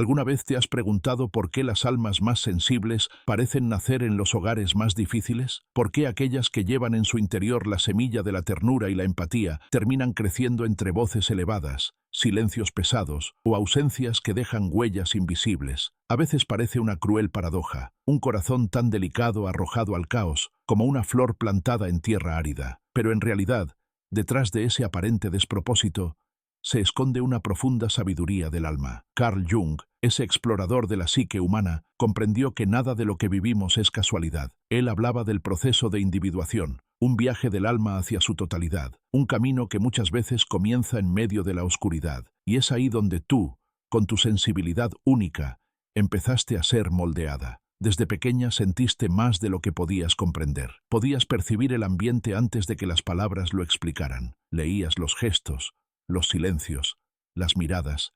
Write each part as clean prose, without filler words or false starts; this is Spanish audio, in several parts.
¿Alguna vez te has preguntado por qué las almas más sensibles parecen nacer en los hogares más difíciles? ¿Por qué aquellas que llevan en su interior la semilla de la ternura y la empatía terminan creciendo entre voces elevadas, silencios pesados o ausencias que dejan huellas invisibles? A veces parece una cruel paradoja, un corazón tan delicado arrojado al caos como una flor plantada en tierra árida. Pero en realidad, detrás de ese aparente despropósito, se esconde una profunda sabiduría del alma. Carl Jung, ese explorador de la psique humana, comprendió que nada de lo que vivimos es casualidad. Él hablaba del proceso de individuación, un viaje del alma hacia su totalidad, un camino que muchas veces comienza en medio de la oscuridad. Y es ahí donde tú, con tu sensibilidad única, empezaste a ser moldeada. Desde pequeña sentiste más de lo que podías comprender. Podías percibir el ambiente antes de que las palabras lo explicaran. Leías los gestos, los silencios, las miradas,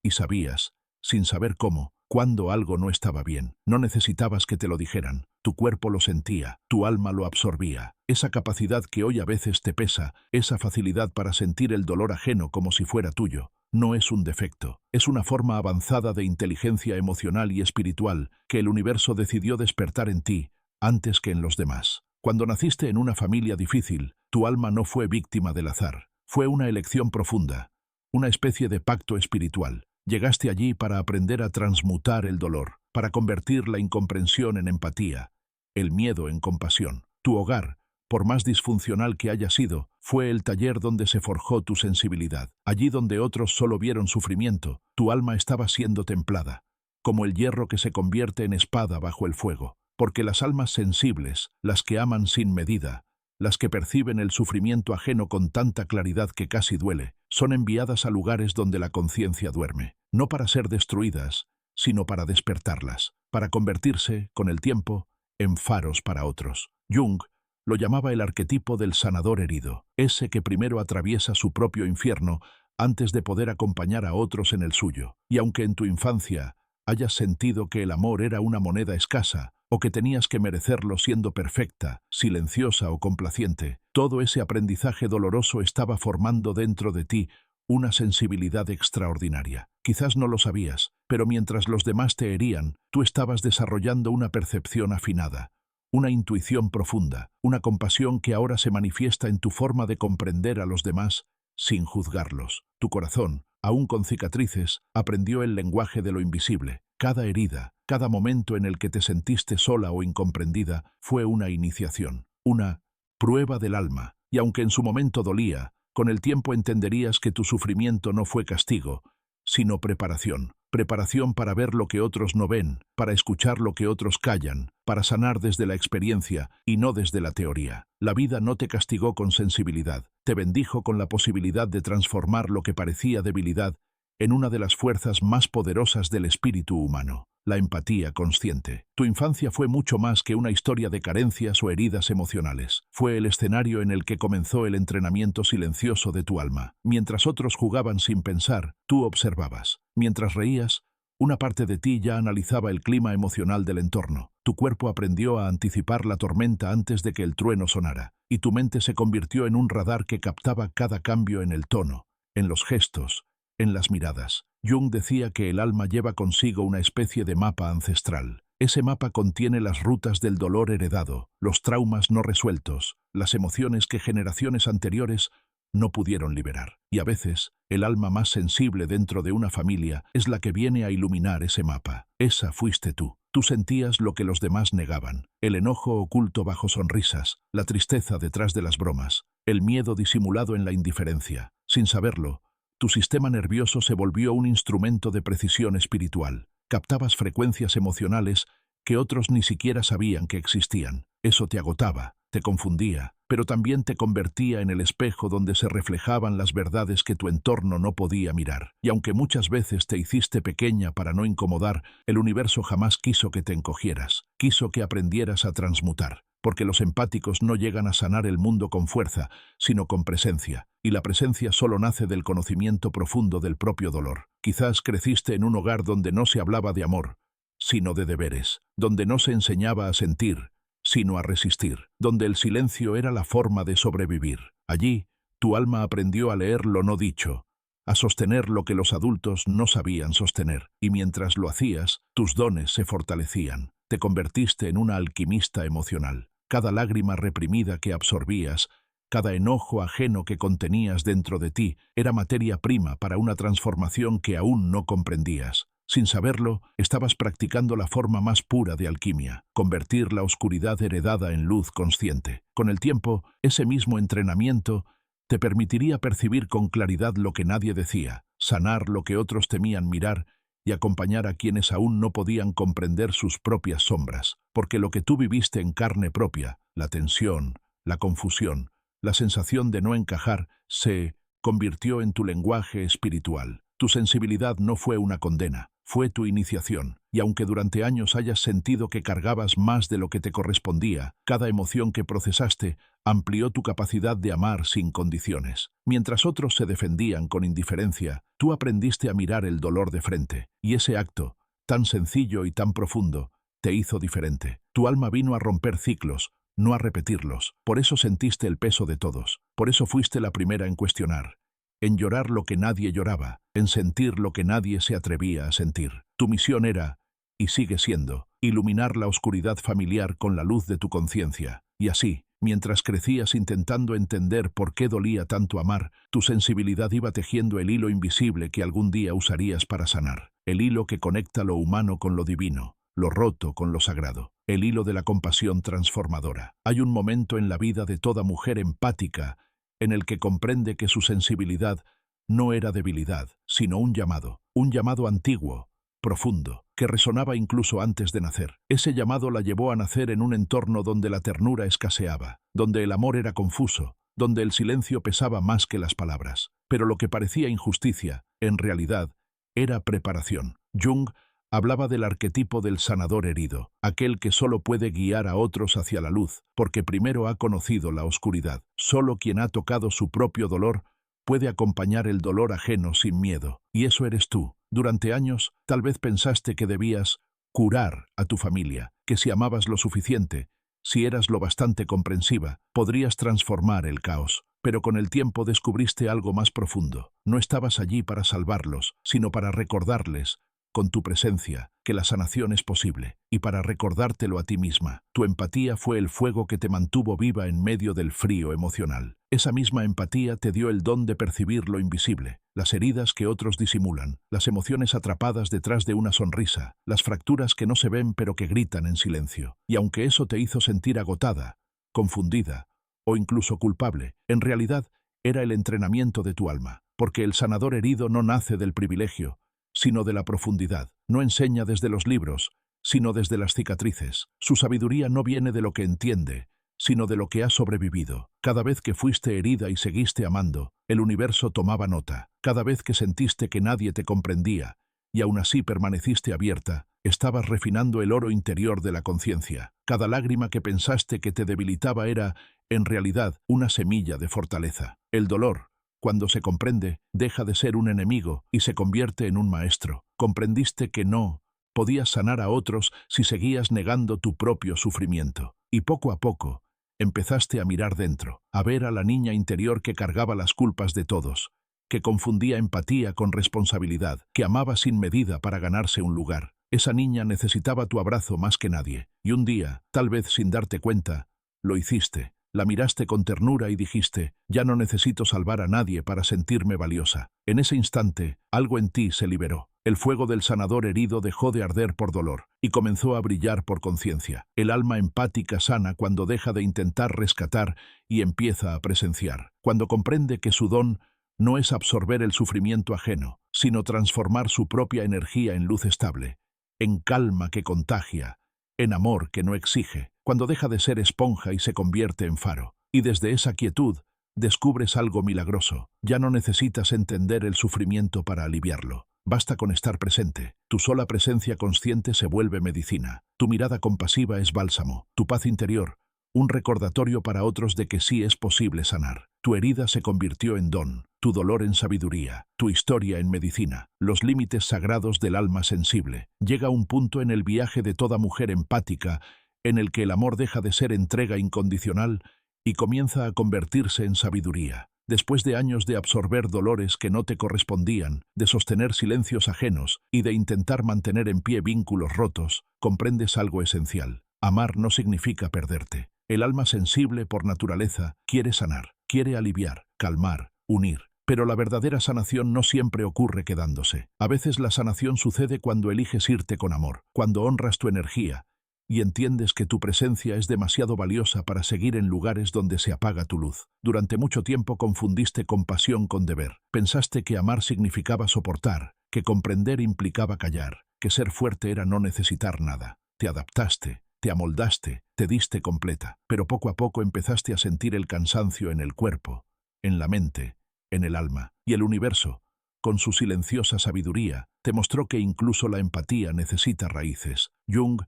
y sabías, sin saber cómo, cuando algo no estaba bien. No necesitabas que te lo dijeran, tu cuerpo lo sentía, tu alma lo absorbía. Esa capacidad que hoy a veces te pesa, esa facilidad para sentir el dolor ajeno como si fuera tuyo, no es un defecto, es una forma avanzada de inteligencia emocional y espiritual que el universo decidió despertar en ti antes que en los demás. Cuando naciste en una familia difícil, tu alma no fue víctima del azar. Fue una elección profunda, una especie de pacto espiritual. Llegaste allí para aprender a transmutar el dolor, para convertir la incomprensión en empatía, el miedo en compasión. Tu hogar, por más disfuncional que haya sido, fue el taller donde se forjó tu sensibilidad. Allí donde otros solo vieron sufrimiento, tu alma estaba siendo templada, como el hierro que se convierte en espada bajo el fuego. Porque las almas sensibles, las que aman sin medida, las que perciben el sufrimiento ajeno con tanta claridad que casi duele, son enviadas a lugares donde la conciencia duerme, no para ser destruidas, sino para despertarlas, para convertirse, con el tiempo, en faros para otros. Jung lo llamaba el arquetipo del sanador herido, ese que primero atraviesa su propio infierno antes de poder acompañar a otros en el suyo. Y aunque en tu infancia hayas sentido que el amor era una moneda escasa, o que tenías que merecerlo siendo perfecta, silenciosa o complaciente, todo ese aprendizaje doloroso estaba formando dentro de ti una sensibilidad extraordinaria. Quizás no lo sabías, pero mientras los demás te herían, tú estabas desarrollando una percepción afinada, una intuición profunda, una compasión que ahora se manifiesta en tu forma de comprender a los demás sin juzgarlos. Tu corazón, aún con cicatrices, aprendió el lenguaje de lo invisible. Cada herida, cada momento en el que te sentiste sola o incomprendida, fue una iniciación, una prueba del alma, y aunque en su momento dolía, con el tiempo entenderías que tu sufrimiento no fue castigo, sino preparación. Preparación para ver lo que otros no ven, para escuchar lo que otros callan, para sanar desde la experiencia y no desde la teoría. La vida no te castigó con sensibilidad, te bendijo con la posibilidad de transformar lo que parecía debilidad en una de las fuerzas más poderosas del espíritu humano, la empatía consciente. Tu infancia fue mucho más que una historia de carencias o heridas emocionales. Fue el escenario en el que comenzó el entrenamiento silencioso de tu alma. Mientras otros jugaban sin pensar, tú observabas. Mientras reías, una parte de ti ya analizaba el clima emocional del entorno. Tu cuerpo aprendió a anticipar la tormenta antes de que el trueno sonara, y tu mente se convirtió en un radar que captaba cada cambio en el tono, en los gestos, en las miradas. Jung decía que el alma lleva consigo una especie de mapa ancestral. Ese mapa contiene las rutas del dolor heredado, los traumas no resueltos, las emociones que generaciones anteriores no pudieron liberar. Y a veces, el alma más sensible dentro de una familia es la que viene a iluminar ese mapa. Esa fuiste tú. Tú sentías lo que los demás negaban, el enojo oculto bajo sonrisas, la tristeza detrás de las bromas, el miedo disimulado en la indiferencia. Sin saberlo, tu sistema nervioso se volvió un instrumento de precisión espiritual. Captabas frecuencias emocionales que otros ni siquiera sabían que existían. Eso te agotaba, te confundía, pero también te convertía en el espejo donde se reflejaban las verdades que tu entorno no podía mirar. Y aunque muchas veces te hiciste pequeña para no incomodar, el universo jamás quiso que te encogieras, quiso que aprendieras a transmutar. Porque los empáticos no llegan a sanar el mundo con fuerza, sino con presencia, y la presencia solo nace del conocimiento profundo del propio dolor. Quizás creciste en un hogar donde no se hablaba de amor, sino de deberes, donde no se enseñaba a sentir, sino a resistir, donde el silencio era la forma de sobrevivir. Allí, tu alma aprendió a leer lo no dicho, a sostener lo que los adultos no sabían sostener, y mientras lo hacías, tus dones se fortalecían. Te convertiste en una alquimista emocional. Cada lágrima reprimida que absorbías, cada enojo ajeno que contenías dentro de ti, era materia prima para una transformación que aún no comprendías. Sin saberlo, estabas practicando la forma más pura de alquimia, convertir la oscuridad heredada en luz consciente. Con el tiempo, ese mismo entrenamiento te permitiría percibir con claridad lo que nadie decía, sanar lo que otros temían mirar y acompañar a quienes aún no podían comprender sus propias sombras, porque lo que tú viviste en carne propia, la tensión, la confusión, la sensación de no encajar, se convirtió en tu lenguaje espiritual. Tu sensibilidad no fue una condena, fue tu iniciación, y aunque durante años hayas sentido que cargabas más de lo que te correspondía, cada emoción que procesaste amplió tu capacidad de amar sin condiciones. Mientras otros se defendían con indiferencia, tú aprendiste a mirar el dolor de frente, y ese acto, tan sencillo y tan profundo, te hizo diferente. Tu alma vino a romper ciclos, no a repetirlos. Por eso sentiste el peso de todos, por eso fuiste la primera en cuestionar, en llorar lo que nadie lloraba, en sentir lo que nadie se atrevía a sentir. Tu misión era, y sigue siendo, iluminar la oscuridad familiar con la luz de tu conciencia. Y así, mientras crecías intentando entender por qué dolía tanto amar, tu sensibilidad iba tejiendo el hilo invisible que algún día usarías para sanar. El hilo que conecta lo humano con lo divino, lo roto con lo sagrado. El hilo de la compasión transformadora. Hay un momento en la vida de toda mujer empática en el que comprende que su sensibilidad no era debilidad, sino un llamado antiguo, profundo, que resonaba incluso antes de nacer. Ese llamado la llevó a nacer en un entorno donde la ternura escaseaba, donde el amor era confuso, donde el silencio pesaba más que las palabras. Pero lo que parecía injusticia, en realidad, era preparación. Jung hablaba del arquetipo del sanador herido, aquel que solo puede guiar a otros hacia la luz, porque primero ha conocido la oscuridad. Solo quien ha tocado su propio dolor puede acompañar el dolor ajeno sin miedo. Y eso eres tú. Durante años, tal vez pensaste que debías curar a tu familia, que si amabas lo suficiente, si eras lo bastante comprensiva, podrías transformar el caos. Pero con el tiempo descubriste algo más profundo. No estabas allí para salvarlos, sino para recordarles, con tu presencia, que la sanación es posible, y para recordártelo a ti misma. Tu empatía fue el fuego que te mantuvo viva en medio del frío emocional. Esa misma empatía te dio el don de percibir lo invisible, las heridas que otros disimulan, las emociones atrapadas detrás de una sonrisa, las fracturas que no se ven pero que gritan en silencio. Y aunque eso te hizo sentir agotada, confundida o incluso culpable, en realidad era el entrenamiento de tu alma, porque el sanador herido no nace del privilegio, sino de la profundidad. No enseña desde los libros, sino desde las cicatrices. Su sabiduría no viene de lo que entiende, sino de lo que ha sobrevivido. Cada vez que fuiste herida y seguiste amando, el universo tomaba nota. Cada vez que sentiste que nadie te comprendía, y aún así permaneciste abierta, estabas refinando el oro interior de la conciencia. Cada lágrima que pensaste que te debilitaba era, en realidad, una semilla de fortaleza. El dolor, cuando se comprende, deja de ser un enemigo y se convierte en un maestro. Comprendiste que no podías sanar a otros si seguías negando tu propio sufrimiento. Y poco a poco, empezaste a mirar dentro, a ver a la niña interior que cargaba las culpas de todos, que confundía empatía con responsabilidad, que amaba sin medida para ganarse un lugar. Esa niña necesitaba tu abrazo más que nadie. Y un día, tal vez sin darte cuenta, lo hiciste. La miraste con ternura y dijiste, ya no necesito salvar a nadie para sentirme valiosa. En ese instante, algo en ti se liberó. El fuego del sanador herido dejó de arder por dolor y comenzó a brillar por conciencia. El alma empática sana cuando deja de intentar rescatar y empieza a presenciar. Cuando comprende que su don no es absorber el sufrimiento ajeno, sino transformar su propia energía en luz estable, en calma que contagia, en amor que no exige. Cuando deja de ser esponja y se convierte en faro. Y desde esa quietud, descubres algo milagroso. Ya no necesitas entender el sufrimiento para aliviarlo. Basta con estar presente. Tu sola presencia consciente se vuelve medicina. Tu mirada compasiva es bálsamo. Tu paz interior, un recordatorio para otros de que sí es posible sanar. Tu herida se convirtió en don, tu dolor en sabiduría, tu historia en medicina. Los límites sagrados del alma sensible. Llega un punto en el viaje de toda mujer empática en el que el amor deja de ser entrega incondicional y comienza a convertirse en sabiduría. Después de años de absorber dolores que no te correspondían, de sostener silencios ajenos y de intentar mantener en pie vínculos rotos, comprendes algo esencial. Amar no significa perderte. El alma sensible, por naturaleza, quiere sanar, quiere aliviar, calmar, unir. Pero la verdadera sanación no siempre ocurre quedándose. A veces la sanación sucede cuando eliges irte con amor, cuando honras tu energía y entiendes que tu presencia es demasiado valiosa para seguir en lugares donde se apaga tu luz. Durante mucho tiempo confundiste compasión con deber. Pensaste que amar significaba soportar, que comprender implicaba callar, que ser fuerte era no necesitar nada. Te adaptaste, te amoldaste, te diste completa, pero poco a poco empezaste a sentir el cansancio en el cuerpo, en la mente, en el alma, y el universo, con su silenciosa sabiduría, te mostró que incluso la empatía necesita raíces. Jung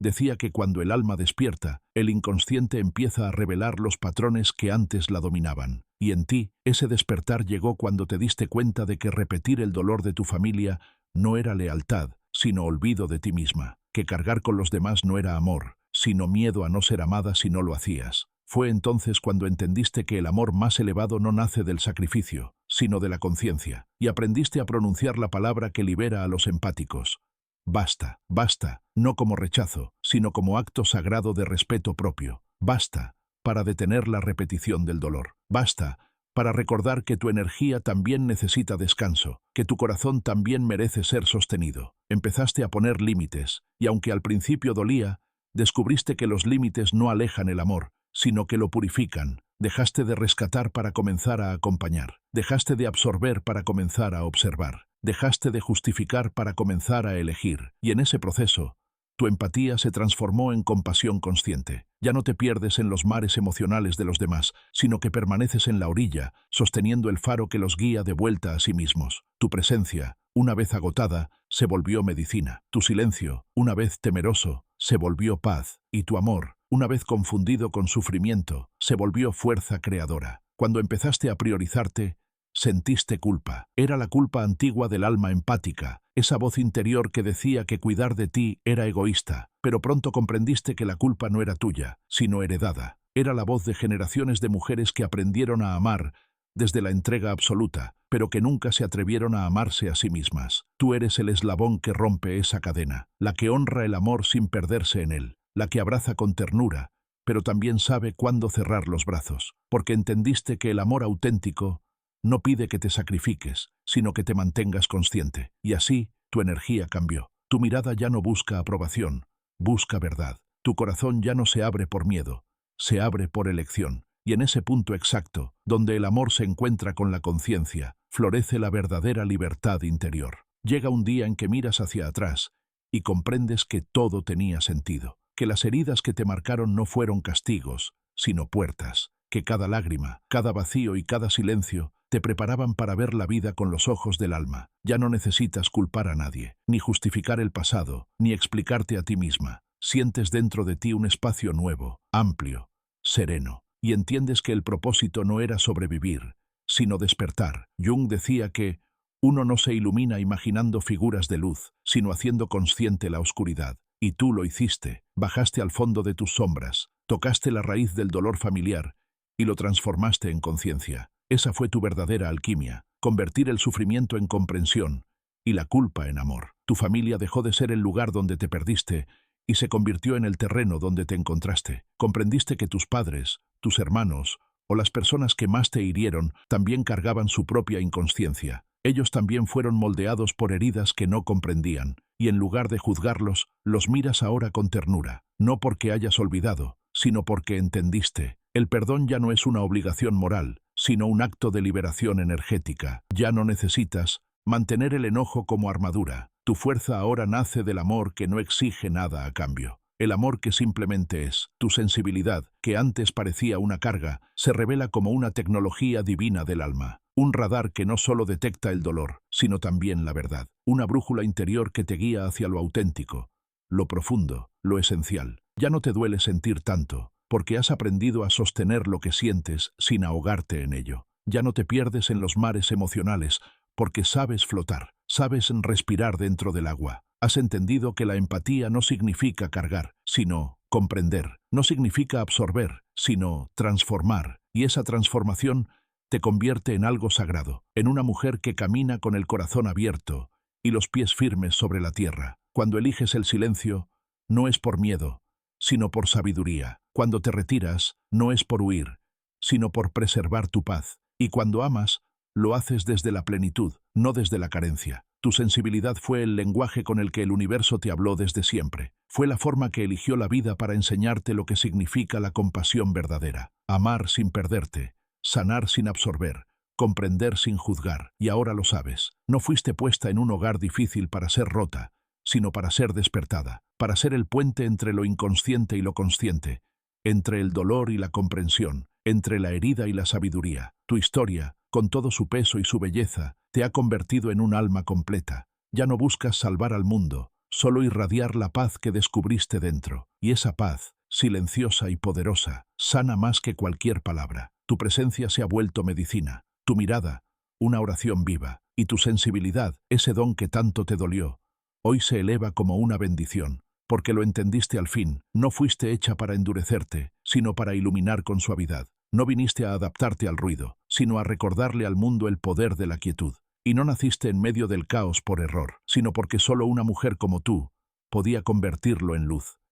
decía que cuando el alma despierta, el inconsciente empieza a revelar los patrones que antes la dominaban. Y en ti, ese despertar llegó cuando te diste cuenta de que repetir el dolor de tu familia no era lealtad, sino olvido de ti misma, que cargar con los demás no era amor, sino miedo a no ser amada si no lo hacías. Fue entonces cuando entendiste que el amor más elevado no nace del sacrificio, sino de la conciencia, y aprendiste a pronunciar la palabra que libera a los empáticos. Basta, basta, no como rechazo, sino como acto sagrado de respeto propio. Basta, para detener la repetición del dolor. Basta, para recordar que tu energía también necesita descanso, que tu corazón también merece ser sostenido. Empezaste a poner límites, y aunque al principio dolía, descubriste que los límites no alejan el amor, sino que lo purifican. Dejaste de rescatar para comenzar a acompañar. Dejaste de absorber para comenzar a observar. Dejaste de justificar para comenzar a elegir. Y en ese proceso, tu empatía se transformó en compasión consciente. Ya no te pierdes en los mares emocionales de los demás, sino que permaneces en la orilla, sosteniendo el faro que los guía de vuelta a sí mismos. Tu presencia, una vez agotada, se volvió medicina. Tu silencio, una vez temeroso, se volvió paz. Y tu amor, una vez confundido con sufrimiento, se volvió fuerza creadora. Cuando empezaste a priorizarte, sentiste culpa. Era la culpa antigua del alma empática, esa voz interior que decía que cuidar de ti era egoísta, pero pronto comprendiste que la culpa no era tuya, sino heredada. Era la voz de generaciones de mujeres que aprendieron a amar desde la entrega absoluta, pero que nunca se atrevieron a amarse a sí mismas. Tú eres el eslabón que rompe esa cadena, la que honra el amor sin perderse en él, la que abraza con ternura, pero también sabe cuándo cerrar los brazos, porque entendiste que el amor auténtico no pide que te sacrifiques, sino que te mantengas consciente. Y así, tu energía cambió. Tu mirada ya no busca aprobación, busca verdad. Tu corazón ya no se abre por miedo, se abre por elección. Y en ese punto exacto, donde el amor se encuentra con la conciencia, florece la verdadera libertad interior. Llega un día en que miras hacia atrás y comprendes que todo tenía sentido, que las heridas que te marcaron no fueron castigos, sino puertas, que cada lágrima, cada vacío y cada silencio te preparaban para ver la vida con los ojos del alma. Ya no necesitas culpar a nadie, ni justificar el pasado, ni explicarte a ti misma. Sientes dentro de ti un espacio nuevo, amplio, sereno, y entiendes que el propósito no era sobrevivir, sino despertar. Jung decía que uno no se ilumina imaginando figuras de luz, sino haciendo consciente la oscuridad. Y tú lo hiciste, bajaste al fondo de tus sombras, tocaste la raíz del dolor familiar y lo transformaste en conciencia. Esa fue tu verdadera alquimia, convertir el sufrimiento en comprensión y la culpa en amor. Tu familia dejó de ser el lugar donde te perdiste y se convirtió en el terreno donde te encontraste. Comprendiste que tus padres, tus hermanos o las personas que más te hirieron también cargaban su propia inconsciencia. Ellos también fueron moldeados por heridas que no comprendían, y en lugar de juzgarlos, los miras ahora con ternura, no porque hayas olvidado, sino porque entendiste. El perdón ya no es una obligación moral, sino un acto de liberación energética. Ya no necesitas mantener el enojo como armadura. Tu fuerza ahora nace del amor que no exige nada a cambio. El amor que simplemente es. Tu sensibilidad, que antes parecía una carga, se revela como una tecnología divina del alma. Un radar que no solo detecta el dolor, sino también la verdad. Una brújula interior que te guía hacia lo auténtico, lo profundo, lo esencial. Ya no te duele sentir tanto, porque has aprendido a sostener lo que sientes sin ahogarte en ello. Ya no te pierdes en los mares emocionales, porque sabes flotar, sabes respirar dentro del agua. Has entendido que la empatía no significa cargar, sino comprender. No significa absorber, sino transformar. Y esa transformación te convierte en algo sagrado, en una mujer que camina con el corazón abierto y los pies firmes sobre la tierra. Cuando eliges el silencio, no es por miedo, sino por sabiduría. Cuando te retiras, no es por huir, sino por preservar tu paz. Y cuando amas, lo haces desde la plenitud, no desde la carencia. Tu sensibilidad fue el lenguaje con el que el universo te habló desde siempre. Fue la forma que eligió la vida para enseñarte lo que significa la compasión verdadera. Amar sin perderte, sanar sin absorber, comprender sin juzgar. Y ahora lo sabes. No fuiste puesta en un hogar difícil para ser rota, sino para ser despertada, para ser el puente entre lo inconsciente y lo consciente, entre el dolor y la comprensión, entre la herida y la sabiduría. Tu historia, con todo su peso y su belleza, te ha convertido en un alma completa. Ya no buscas salvar al mundo, solo irradiar la paz que descubriste dentro. Y esa paz, silenciosa y poderosa, sana más que cualquier palabra. Tu presencia se ha vuelto medicina, tu mirada, una oración viva, y tu sensibilidad, ese don que tanto te dolió, hoy se eleva como una bendición, porque lo entendiste al fin. No fuiste hecha para endurecerte, sino para iluminar con suavidad. No viniste a adaptarte al ruido, sino a recordarle al mundo el poder de la quietud. Y no naciste en medio del caos por error, sino porque solo una mujer como tú podía convertirlo en luz.